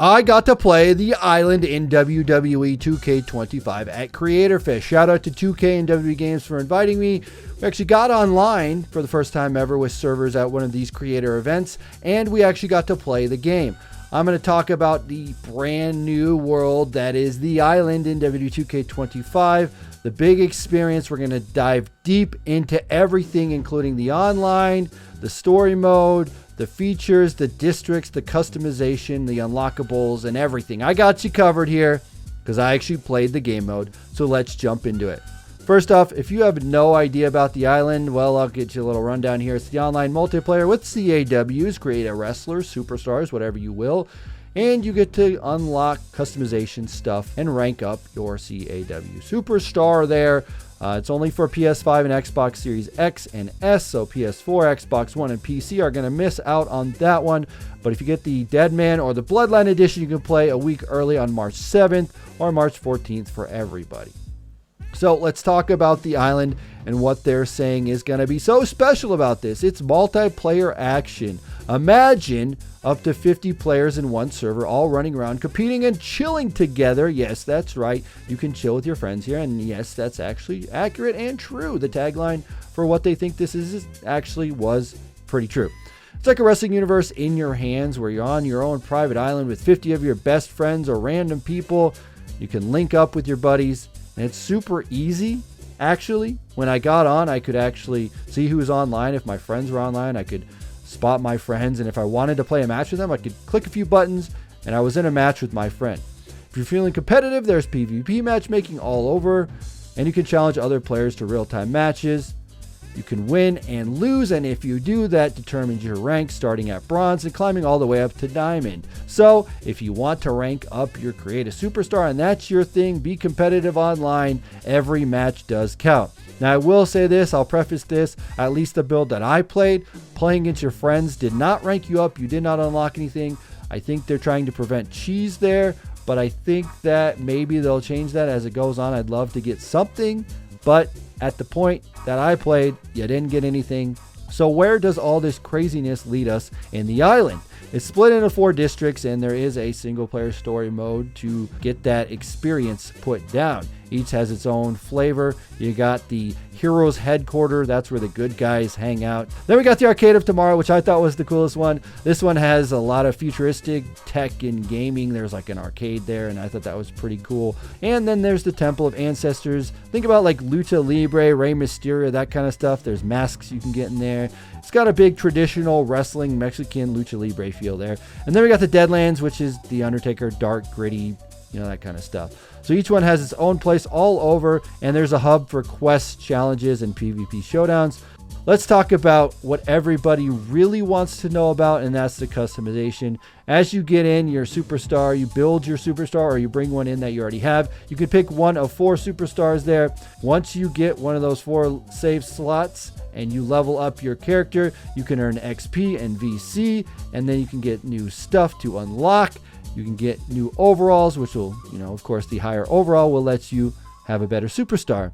I got to play the island in WWE 2K25 at Creator Fish. Shout out to 2K and WWE Games for inviting me. We actually got online for the first time ever with servers at one of these creator events, and we actually got to play the game. I'm going to talk about the brand new world that is the island in WWE 2K25. The big experience. We're going to dive deep into everything, including the online, the story mode, the features, the districts, the customization, the unlockables, and everything. I got you covered here because I actually played the game mode. So let's jump into it. First off, if you have no idea about the island, well, I'll get you a little rundown here. It's the online multiplayer with CAWs, create a wrestler, superstars, whatever you will. And you get to unlock customization stuff and rank up your CAW superstar there. It's only for PS5 and Xbox Series X and S, so PS4, Xbox One, and PC are going to miss out on that one. But if you get the Deadman or the Bloodline Edition, you can play a week early on March 7th or March 14th for everybody. So let's talk about the island and what they're saying is going to be so special about this. It's multiplayer action. Imagine up to 50 players in one server all running around competing and chilling together. Yes, that's right. You can chill with your friends here. And yes, that's actually accurate and true. The tagline for what they think this is actually was pretty true. It's like a wrestling universe in your hands where you're on your own private island with 50 of your best friends or random people. You can link up with your buddies. And it's super easy. Actually, when I got on, I could actually see who was online. If my friends were online, I could spot my friends. And if I wanted to play a match with them, I could click a few buttons and I was in a match with my friend. If you're feeling competitive, there's PvP matchmaking all over. And you can challenge other players to real-time matches. You can win and lose, and if you do, that determines your rank, starting at bronze and climbing all the way up to diamond. So if you want to rank up your creative superstar and that's your thing, be competitive online. Every match does count. Now I will say this, I'll preface this, at least the build that I played, playing against your friends did not rank you up. You did not unlock anything. I think they're trying to prevent cheese there, but I think that maybe they'll change that as it goes on. I'd love to get something, but at the point that I played, you didn't get anything. So where does all this craziness lead us in the island? It's split into 4 districts, and there is a single player story mode to get that experience put down. Each has its own flavor. You got the Heroes Headquarters. That's where the good guys hang out. Then we got the Arcade of Tomorrow, which I thought was the coolest one. This one has a lot of futuristic tech and gaming. There's like an arcade there, and I thought that was pretty cool. And then there's the Temple of Ancestors. Think about like Lucha Libre, Rey Mysterio, that kind of stuff. There's masks you can get in there. It's got a big traditional wrestling Mexican Lucha Libre feel there. And then we got the Deadlands, which is the Undertaker, dark, gritty, you know, that kind of stuff. So each one has its own place all over, and there's a hub for quests, challenges, and PvP showdowns. Let's talk about what everybody really wants to know about, and that's the customization. As you get in your superstar, you build your superstar, or you bring one in that you already have. You can pick one of 4 superstars there. Once you get one of those 4 save slots and you level up your character, you can earn XP and VC, and then you can get new stuff to unlock. You can get new overalls, which will, you know, of course, the higher overall will let you have a better superstar.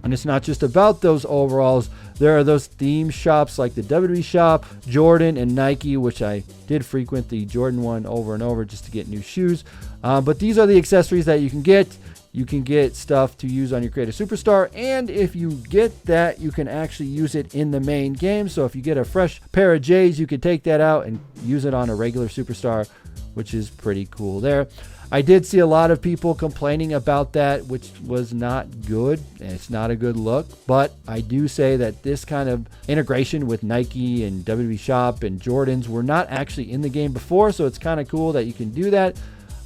And it's not just about those overalls. There are those theme shops like the WWE shop, Jordan, and Nike, which I did frequent the Jordan one over and over just to get new shoes. But these are the accessories that you can get. You can get stuff to use on your creative superstar, and if you get that, you can actually use it in the main game. So if you get a fresh pair of J's, you can take that out and use it on a regular superstar, which is pretty cool there. I did see a lot of people complaining about that, which was not good, and it's not a good look. But I do say that this kind of integration with Nike and WWE Shop and Jordans were not actually in the game before, so it's kind of cool that you can do that.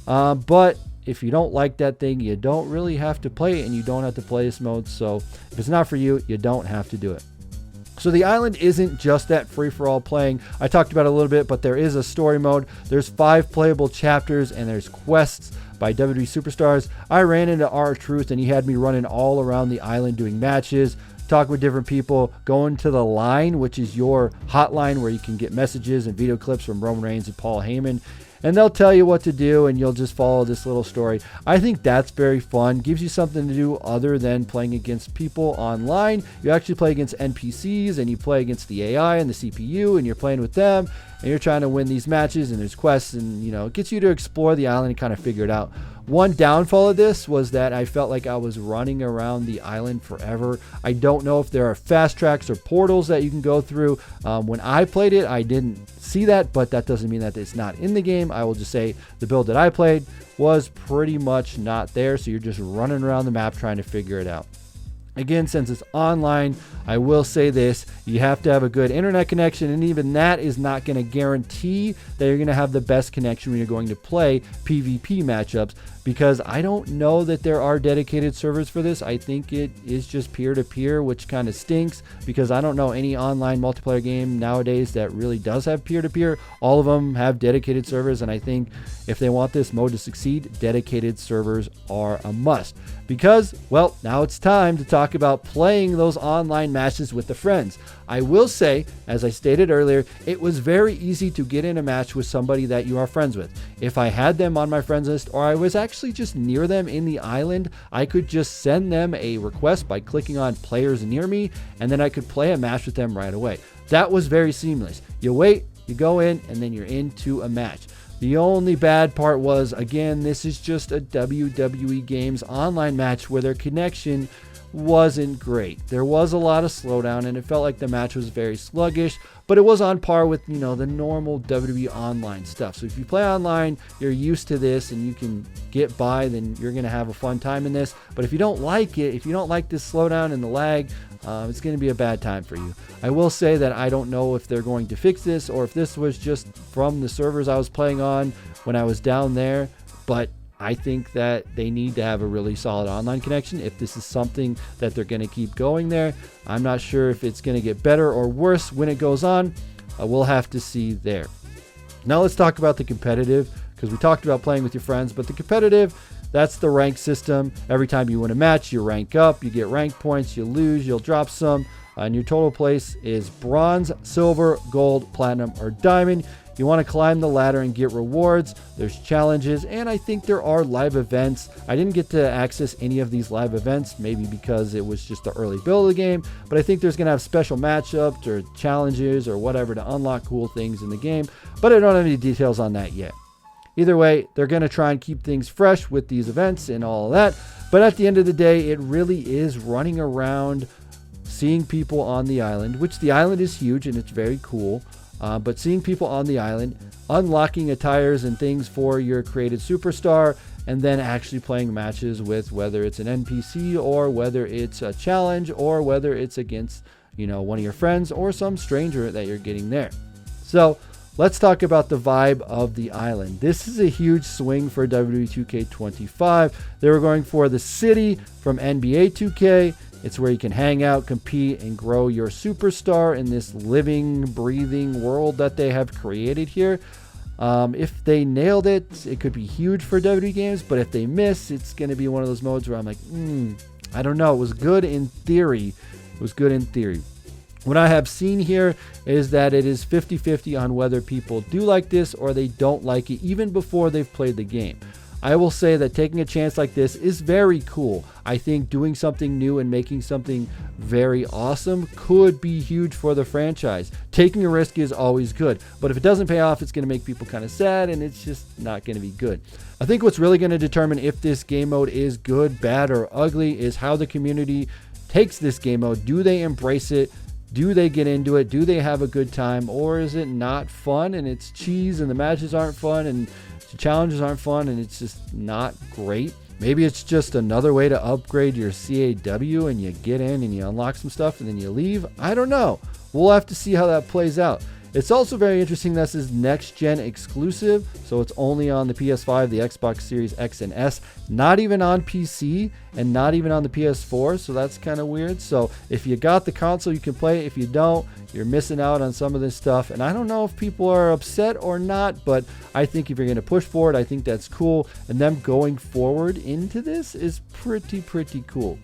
But if you don't like that thing, you don't really have to play it, and you don't have to play this mode. So if it's not for you, you don't have to do it. So the island isn't just that free-for-all playing. I talked about it a little bit, but there is a story mode. There's 5 playable chapters, and there's quests by WWE superstars. I ran into R-Truth, and he had me running all around the island doing matches, talking with different people, going to the line, which is your hotline where you can get messages and video clips from Roman Reigns and Paul Heyman. and they'll tell you what to do, and you'll just follow this little story. I think that's very fun. Gives you something to do other than playing against people online. You actually play against NPCs, and you play against the AI and the CPU, and you're playing with them, and you're trying to win these matches, and there's quests, and it gets you to explore the island and kind of figure it out. One downfall of this was that I felt like I was running around the island forever. I don't know if there are fast tracks or portals that you can go through. When I played it, I didn't see that, but that doesn't mean that it's not in the game. I will just say the build that I played was pretty much not there, so you're just running around the map trying to figure it out. Again, since it's online, I will say this: you have to have a good internet connection, and even that is not going to guarantee that you're going to have the best connection when you're going to play PvP matchups, because I don't know that there are dedicated servers for this. I think it is just peer-to-peer, which kind of stinks, because I don't know any online multiplayer game nowadays that really does have peer-to-peer. All of them have dedicated servers, and I think if they want this mode to succeed, dedicated servers are a must. Because, well, now it's time to talk about playing those online matches with the friends. I will say, as I stated earlier, it was very easy to get in a match with somebody that you are friends with. If I had them on my friends list, or I was actually just near them in the island, I could just send them a request by clicking on players near me, and then I could play a match with them right away. That was very seamless. You wait, you go in, and then you're into a match. The only bad part was, again, this is just a WWE Games online match where their connection wasn't great. There was a lot of slowdown, and it felt like the match was very sluggish, but it was on par with, the normal WWE online stuff. So if you play online, you're used to this and you can get by, then you're going to have a fun time in this. But if you don't like it, if you don't like this slowdown and the lag, it's going to be a bad time for you. I will say that I don't know if they're going to fix this or if this was just from the servers I was playing on when I was down there, but I think that they need to have a really solid online connection if this is something that they're going to keep going there. I'm not sure if it's going to get better or worse when it goes on. We'll have to see there. Now let's talk about the competitive, because we talked about playing with your friends, but the competitive, that's the rank system. Every time you win a match, you rank up, you get rank points, you lose, you'll drop some, and your total place is bronze, silver, gold, platinum, or diamond. You want to climb the ladder and get rewards. There's challenges, and I think there are live events. I didn't get to access any of these live events, maybe because it was just the early build of the game, but I think there's going to have special matchups or challenges or whatever to unlock cool things in the game, but I don't have any details on that yet. Either way, they're going to try and keep things fresh with these events and all of that, but at the end of the day, it really is running around, seeing people on the island, which the island is huge and it's very cool. But seeing people on the island, unlocking attires and things for your created superstar, and then actually playing matches with whether it's an NPC or whether it's a challenge or whether it's against, one of your friends or some stranger that you're getting there. So let's talk about the vibe of the island. This is a huge swing for WWE 2K25. They were going for the city from NBA 2K. It's where you can hang out, compete, and grow your superstar in this living, breathing world that they have created here. If they nailed it, it could be huge for WWE games, but if they miss, it's going to be one of those modes where I'm like, I don't know. It was good in theory. What I have seen here is that it is 50-50 on whether people do like this or they don't like it, even before they've played the game. I will say that taking a chance like this is very cool. I think doing something new and making something very awesome could be huge for the franchise. Taking a risk is always good, but if it doesn't pay off, it's going to make people kind of sad, and it's just not going to be good. I think what's really going to determine if this game mode is good, bad, or ugly is how the community takes this game mode. Do they embrace it? Do they get into it? Do they have a good time? Or is it not fun and it's cheese and the matches aren't fun and the challenges aren't fun and it's just not great? Maybe it's just another way to upgrade your CAW and you get in and you unlock some stuff and then you leave. I don't know. We'll have to see how that plays out. It's also very interesting that this is next-gen exclusive, so it's only on the PS5, the Xbox Series X and S, not even on PC, and not even on the PS4, so that's kind of weird. So if you got the console, you can play it. If you don't, you're missing out on some of this stuff, and I don't know if people are upset or not, but I think if you're going to push forward, I think that's cool, and them going forward into this is pretty cool.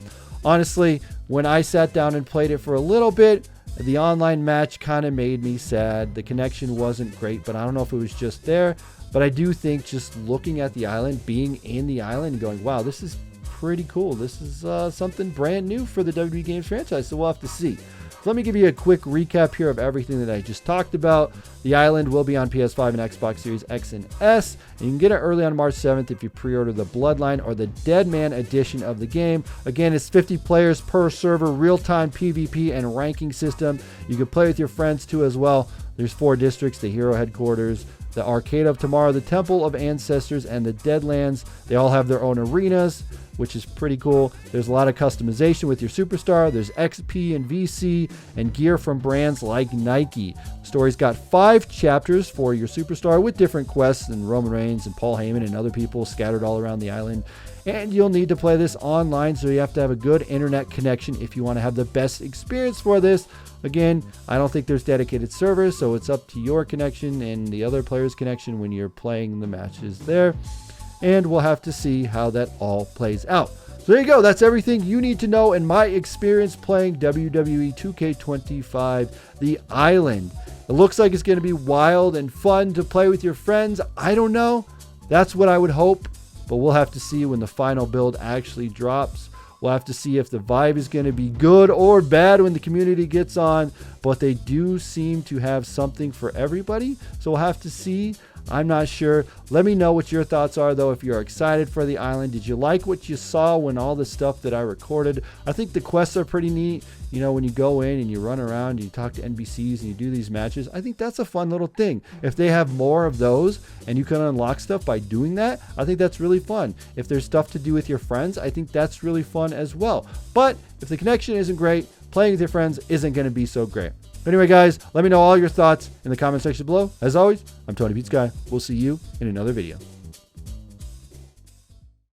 Honestly, when I sat down and played it for a little bit, the online match kind of made me sad. The connection wasn't great, but I don't know if it was just there. But I do think just looking at the island, being in the island and going, wow, this is pretty cool. This is something brand new for the WWE Games franchise, so we'll have to see. So let me give you a quick recap here of everything that I just talked about. The island will be on PS5 and Xbox Series X and S, and you can get it early on March 7th if you pre-order the Bloodline or the Dead Man edition of the game. Again, it's 50 players per server, real-time PvP and ranking system. You can play with your friends too as well. There's 4 districts: the Hero Headquarters, the Arcade of Tomorrow, the Temple of Ancestors, and the Deadlands. They all have their own arenas, which is pretty cool. There's a lot of customization with your superstar. There's XP and VC and gear from brands like Nike. The story's got 5 chapters for your superstar with different quests and Roman Reigns and Paul Heyman and other people scattered all around the island. And you'll need to play this online, so you have to have a good internet connection if you want to have the best experience for this. Again, I don't think there's dedicated servers, so it's up to your connection and the other player's connection when you're playing the matches there. And we'll have to see how that all plays out. So there you go. That's everything you need to know in my experience playing WWE 2K25 The Island. It looks like it's going to be wild and fun to play with your friends. I don't know. That's what I would hope. But we'll have to see when the final build actually drops. We'll have to see if the vibe is going to be good or bad when the community gets on. But they do seem to have something for everybody. So we'll have to see. I'm not sure. Let me know what your thoughts are, though, if you're excited for the island. Did you like what you saw when all the stuff that I recorded? I think the quests are pretty neat. You know, when you go in and you run around and you talk to NPCs and you do these matches, I think that's a fun little thing. If they have more of those and you can unlock stuff by doing that, I think that's really fun. If there's stuff to do with your friends, I think that's really fun as well. But if the connection isn't great, playing with your friends isn't going to be so great. Anyway, guys, let me know all your thoughts in the comment section below. As always, I'm TonyPizzaGuy. We'll see you in another video.